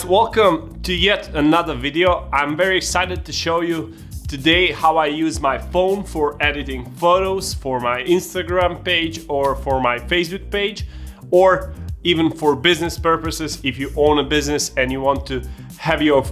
Welcome to yet another video. I'm very excited to show you today how I use my phone for editing photos for my Instagram page or for my Facebook page, or even for business purposes. If you own a business and you want to have your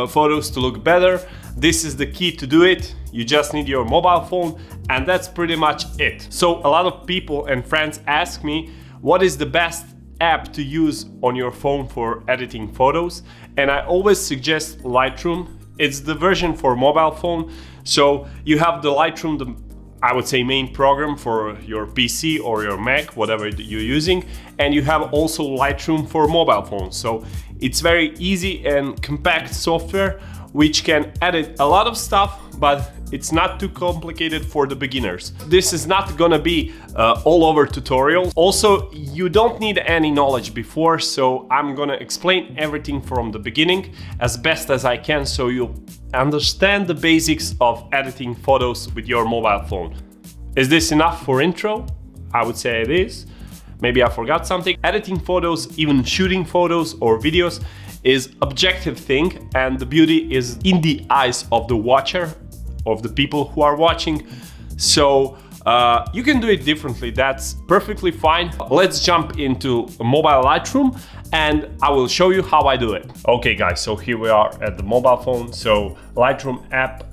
photos to look better, this is the key to do it. You just need your mobile phone, and that's pretty much it. So a lot of people and friends ask me, what is the best app to use on your phone for editing photos? And I always suggest Lightroom. It's the version for mobile phone. So you have the Lightroom, I would say main program for your PC or your Mac, whatever you're using. And you have also Lightroom for mobile phone. So it's very easy and compact software which can edit a lot of stuff, but it's not too complicated for the beginners. This is not gonna be all over tutorials. Also, you don't need any knowledge before, so I'm gonna explain everything from the beginning as best as I can so you'll understand the basics of editing photos with your mobile phone. Is this enough for intro? I would say it is. Maybe I forgot something. Editing photos, even shooting photos or videos, is objective thing, and the beauty is in the eyes of the watcher, of the people who are watching. So you can do it differently. That's perfectly fine. Let's jump into mobile Lightroom and I will show you how I do it. Okay guys, so here we are at the mobile phone. So Lightroom app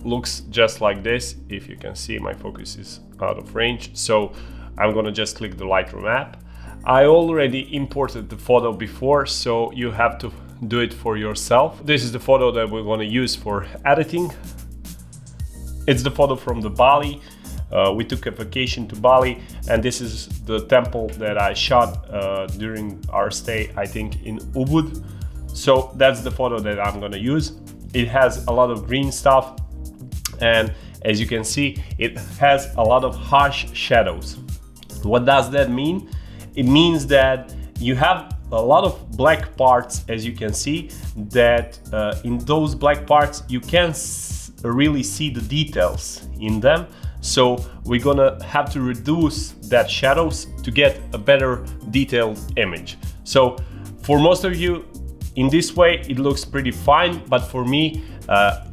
looks just like this. If you can see, my focus is out of range. So I'm gonna just click the Lightroom app. I already imported the photo before, so you have to do it for yourself. This is the photo that we're going to use for editing. It's the photo from the Bali. We took a vacation to Bali, and this is the temple that I shot during our stay, I think, in Ubud. So that's the photo that I'm going to use. It has a lot of green stuff, and as you can see, it has a lot of harsh shadows. What does that mean? It means that you have a lot of black parts, as you can see, that in those black parts you can really see the details in them. So we're gonna have to reduce that shadows to get a better detailed image. So for most of you, in this way it looks pretty fine, but for me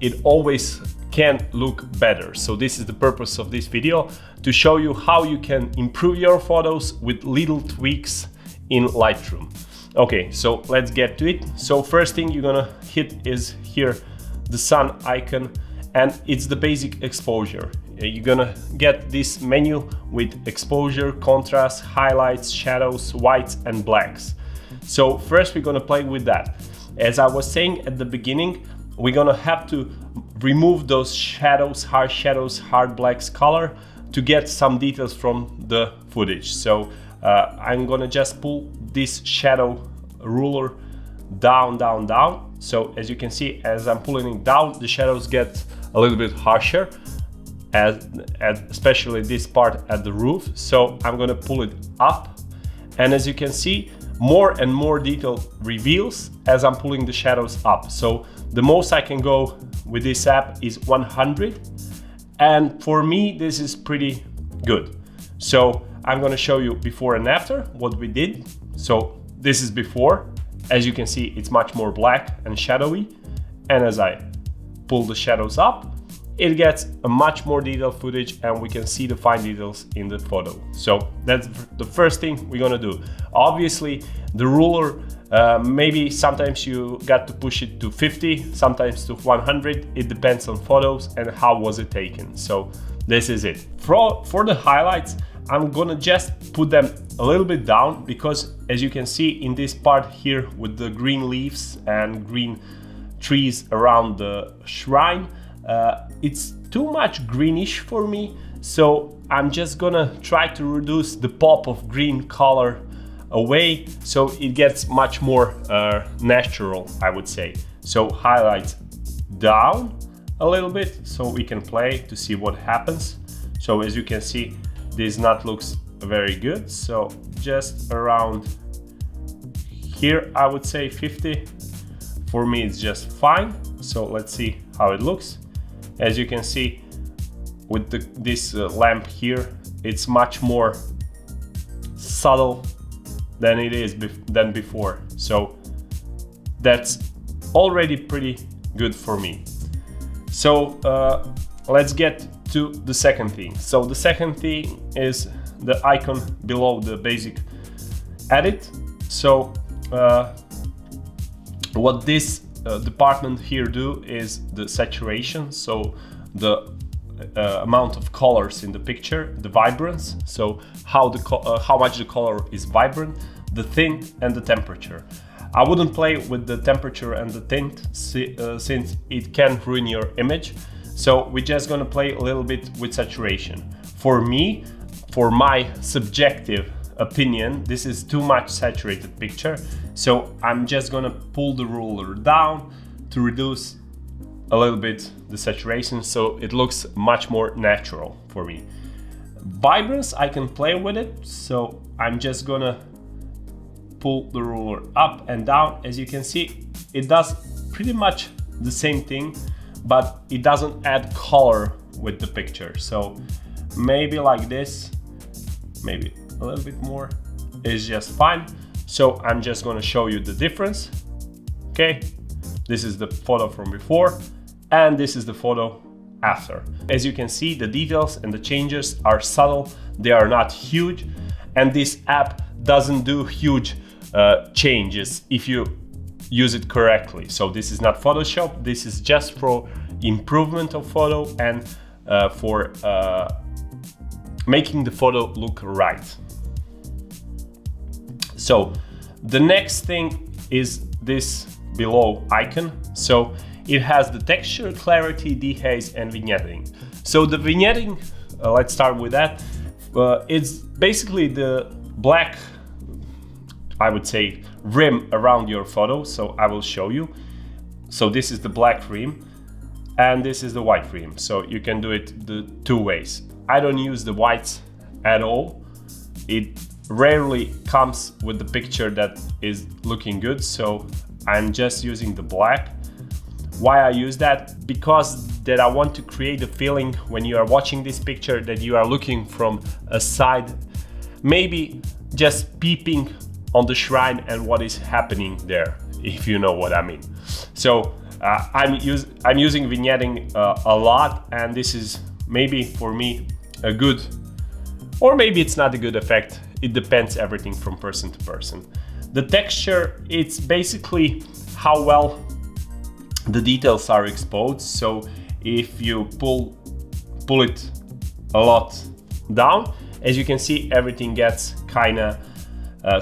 it always can look better. So this is the purpose of this video, to show you how you can improve your photos with little tweaks in Lightroom. Okay, so let's get to it. So first thing you're gonna hit is here the sun icon, and it's the basic exposure. You're gonna get this menu with exposure, contrast, highlights, shadows, whites and blacks. So first we're gonna play with that. As I was saying at the beginning, we're gonna have to remove those shadows, hard blacks color, to get some details from the footage. So I'm gonna just pull this shadow ruler down. So as you can see, as I'm pulling it down, the shadows get a little bit harsher, especially this part at the roof. So I'm gonna pull it up, and as you can see, more and more detail reveals as I'm pulling the shadows up. So the most I can go with this app is 100, and for me this is pretty good. So I'm going to show you before and after what we did. So this is before. As you can see, it's much more black and shadowy, and as I pull the shadows up, it gets a much more detailed footage, and we can see the fine details in the photo. So that's the first thing we're gonna do. Obviously, the ruler, maybe sometimes you got to push it to 50, sometimes to 100. It depends on photos and how was it taken. So this is it. For the highlights, I'm gonna just put them a little bit down, because as you can see in this part here with the green leaves and green trees around the shrine, it's too much greenish for me, so I'm just gonna try to reduce the pop of green color away so it gets much more natural, I would say. So highlights down a little bit so we can play to see what happens. So as you can see, this knot looks very good, so just around here I would say 50. For me it's just fine. So let's see how it looks. As you can see with this lamp here, it's much more subtle than it is than before. So that's already pretty good for me. So let's get to the second thing. So the second thing is the icon below the basic edit. So what this department here do is the saturation, so the amount of colors in the picture, the vibrance, so how much the color is vibrant, the tint and the temperature. I wouldn't play with the temperature and the tint since it can ruin your image. So we're just gonna play a little bit with saturation. For me, for my subjective opinion, this is too much saturated picture. So I'm just gonna pull the ruler down to reduce a little bit the saturation so it looks much more natural for me. Vibrance, I can play with it. So I'm just gonna pull the ruler up and down. As you can see, it does pretty much the same thing, but it doesn't add color with the picture. So maybe like this, maybe a little bit more is just fine. So I'm just gonna show you the difference. Okay, this is the photo from before and this is the photo after. As you can see, the details and the changes are subtle, they are not huge, and this app doesn't do huge changes if you use it correctly. So this is not Photoshop, this is just for improvement of photo and for making the photo look right. So the next thing is this below icon. So it has the texture, clarity, dehaze and vignetting. So the vignetting, let's start with that. It's basically the black, I would say, rim around your photo. So I will show you. So this is the black rim and this is the white rim. So you can do it the two ways. I don't use the whites at all. It rarely comes with the picture that is looking good. So I'm just using the black. Why I use that? Because that I want to create a feeling when you are watching this picture that you are looking from a side, maybe just peeping on the shrine and what is happening there, if you know what I mean. So I'm using vignetting a lot, and this is maybe for me a good, or maybe it's not a good effect. It depends everything from person to person. The texture, it's basically how well the details are exposed. So if you pull it a lot down, as you can see, everything gets kind of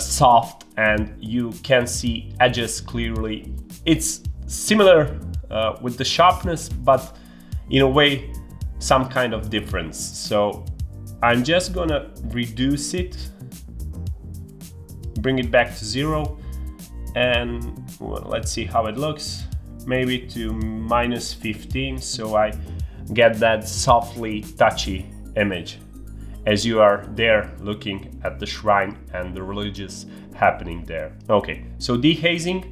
soft and you can see edges clearly. It's similar with the sharpness, but in a way some kind of difference. So I'm just gonna reduce it, bring it back to 0, and well, let's see how it looks. Maybe to -15, so I get that softly touchy image as you are there looking at the shrine and the religious happening there. Okay, so dehazing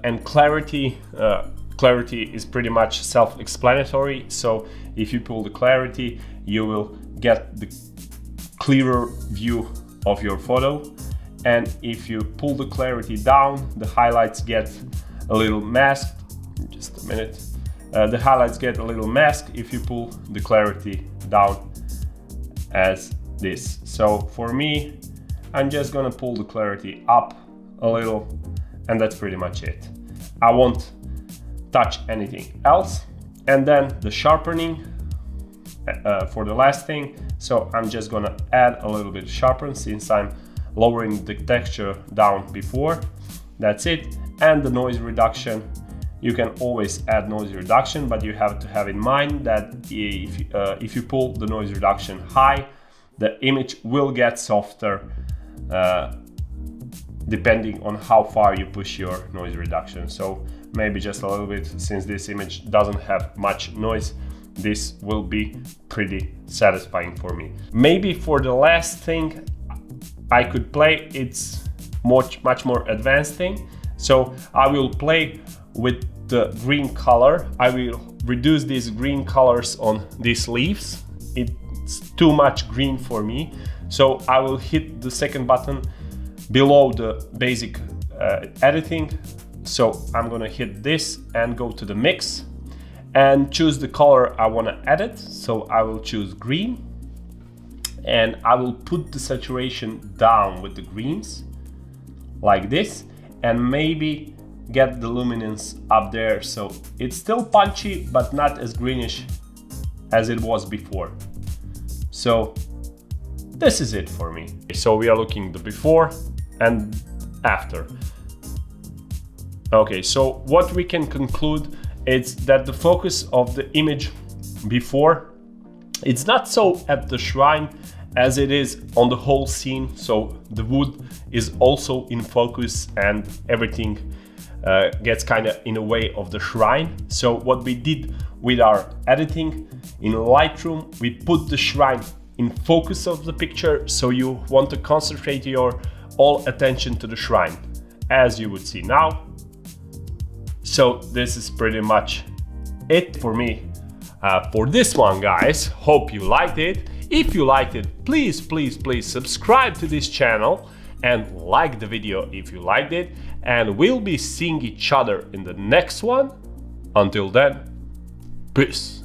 and clarity. Clarity is pretty much self-explanatory. So if you pull the clarity, you will get the clearer view of your photo. And if you pull the clarity down, the highlights get a little masked. Just a minute. The highlights get a little masked if you pull the clarity down as this. So for me, I'm just gonna pull the clarity up a little, and that's pretty much it. I won't touch anything else. And then the sharpening for the last thing. So I'm just gonna add a little bit of sharpen since I'm lowering the texture down before. That's it. And the noise reduction. You can always add noise reduction, but you have to have in mind that if you pull the noise reduction high, the image will get softer depending on how far you push your noise reduction. So maybe just a little bit, since this image doesn't have much noise, this will be pretty satisfying for me. Maybe for the last thing I could play, it's much more advanced thing. So I will play with the green color. I will reduce these green colors on these leaves. It's too much green for me. So I will hit the second button below the basic editing. So I'm gonna hit this and go to the mix and choose the color I wanna edit. So I will choose green and I will put the saturation down with the greens like this, and maybe get the luminance up there so it's still punchy but not as greenish as it was before. So this is it for me. So we are looking the before and after. Okay, so what we can conclude is that the focus of the image before, it's not so at the shrine as it is on the whole scene. So the wood is also in focus and everything gets kind of in the way of the shrine. So what we did with our editing in Lightroom, we put the shrine in focus of the picture, so you want to concentrate your all attention to the shrine, as you would see now. So this is pretty much it for me for this one, guys. Hope you liked it. If you liked it, please subscribe to this channel and like the video if you liked it, and we'll be seeing each other in the next one. Until then, peace.